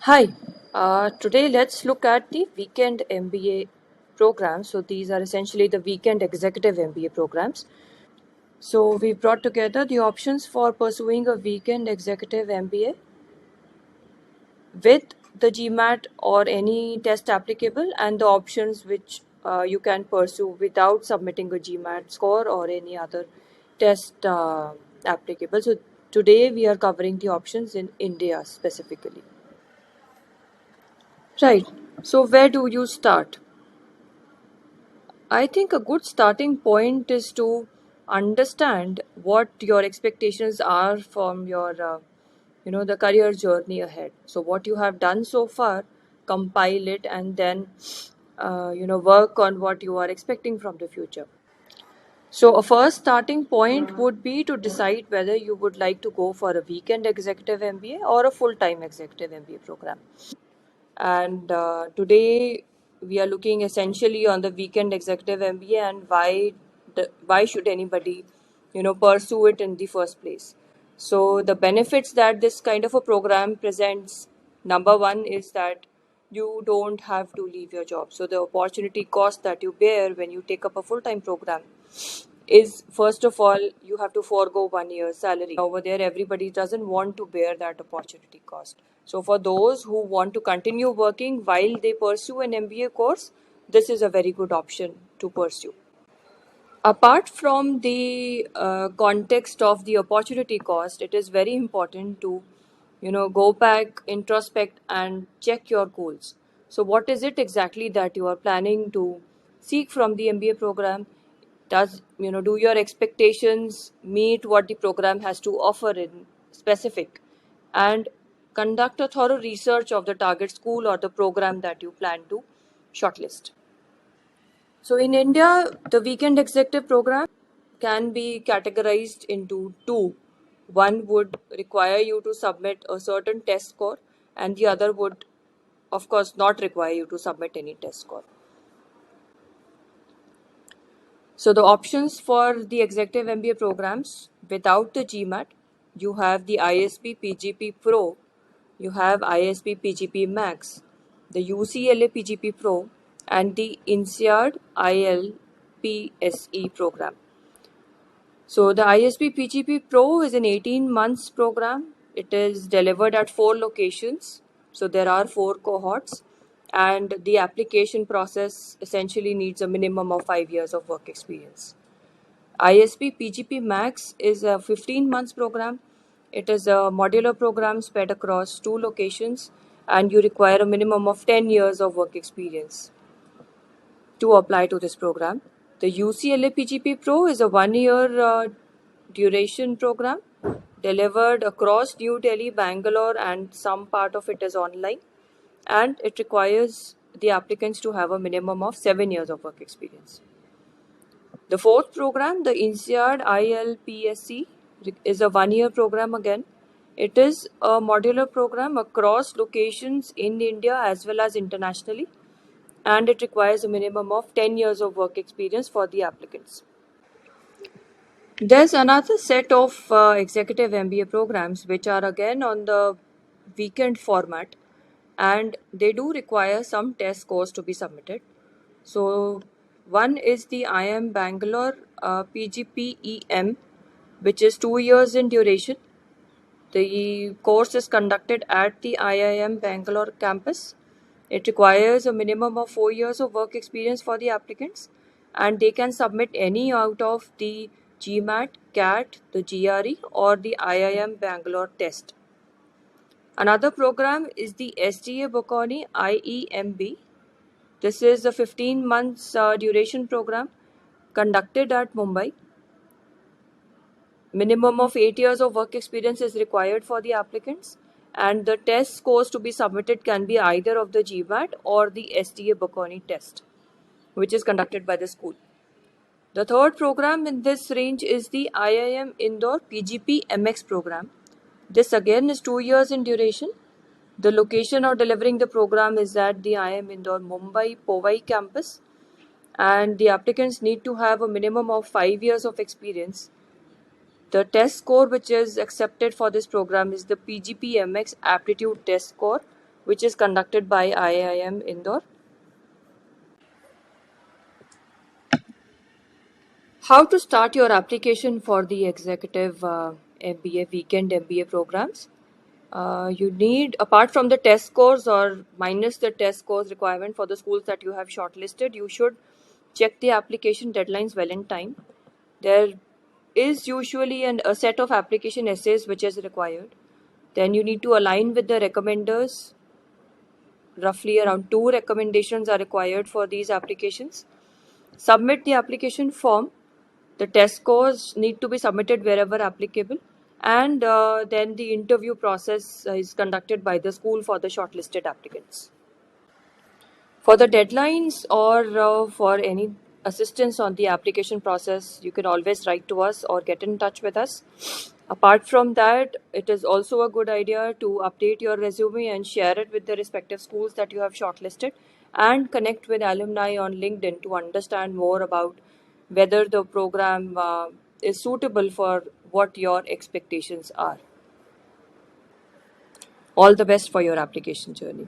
Hi, today let's look at the weekend MBA programs. So, these are essentially the weekend executive MBA programs. So, we brought together the options for pursuing a weekend executive MBA with the GMAT or any test applicable, and the options which you can pursue without submitting a GMAT score or any other test applicable. So, today we are covering the options in India specifically. Right. So, where do you start? I think a good starting point is to understand what your expectations are from your the career journey ahead. So what you have done so far, compile it, and then, work on what you are expecting from the future. So a first starting point would be to decide whether you would like to go for a weekend executive MBA or a full-time executive MBA program. And today we are looking essentially on the weekend executive MBA and why should anybody pursue it in the first place. So the benefits that this kind of a program presents, number one is that you don't have to leave your job. So the opportunity cost that you bear when you take up a full-time program is, first of all, you have to forego 1 year's salary. Over there, everybody doesn't want to bear that opportunity cost. So for those who want to continue working while they pursue an MBA course, this is a very good option to pursue. Apart from the context of the opportunity cost, it is very important to go back, introspect, and check your goals. So what is it exactly that you are planning to seek from the MBA program? Does do your expectations meet what the program has to offer in specific? And conduct a thorough research of the target school or the program that you plan to shortlist. So in India, the weekend executive program can be categorized into two. One would require you to submit a certain test score, and the other would, of course, not require you to submit any test score. So the options for the executive MBA programs without the GMAT, you have the ISB PGP Pro, you have ISB PGP Max, the UCLA PGP Pro, and the INSEAD ILPSE program. So the ISB PGP Pro is an 18 months program. It is delivered at 4 locations. So there are 4 cohorts, and the application process essentially needs a minimum of 5 years of work experience. ISB PGP Max is a 15 months program. It is a modular program spread across 2 locations, and you require a minimum of 10 years of work experience to apply to this program. The UCLA PGP Pro is a 1 year duration program delivered across New Delhi, Bangalore, and some part of it is online. And it requires the applicants to have a minimum of 7 years of work experience. The fourth program, the INSEAD ILPSC, is a 1 year program again. It is a modular program across locations in India as well as internationally, and it requires a minimum of 10 years of work experience for the applicants. There's another set of executive MBA programs which are again on the weekend format, and they do require some test scores to be submitted. So, one is the IIM Bangalore PGPEM, which is 2 years in duration. The course is conducted at the IIM Bangalore campus. It requires a minimum of 4 years of work experience for the applicants, and they can submit any out of the GMAT, CAT, the GRE, or the IIM Bangalore test. Another program is the SDA Bocconi IEMB. This is a 15 months duration program conducted at Mumbai. Minimum of 8 years of work experience is required for the applicants, and the test scores to be submitted can be either of the GMAT or the SDA Bocconi test, which is conducted by the school. The third program in this range is the IIM Indore PGP MX program. This again is 2 years in duration. The location of delivering the program is at the IIM Indore Mumbai Powai campus, and the applicants need to have a minimum of 5 years of experience. The test score which is accepted for this program is the PGPMX aptitude test score, which is conducted by IIM Indore. How to start your application for the Executive MBA weekend MBA programs? You need, apart from the test scores or minus the test scores requirement for the schools that you have shortlisted, you should check the application deadlines well in time. There is usually a set of application essays which is required. Then you need to align with the recommenders. Roughly around 2 recommendations are required for these applications. Submit the application form. The test scores need to be submitted wherever applicable. And then the interview process is conducted by the school for the shortlisted applicants. For the deadlines or for any assistance on the application process, you can always write to us or get in touch with us. Apart from that, it is also a good idea to update your resume and share it with the respective schools that you have shortlisted, and connect with alumni on LinkedIn to understand more about whether the program is suitable for what your expectations are. All the best for your application journey.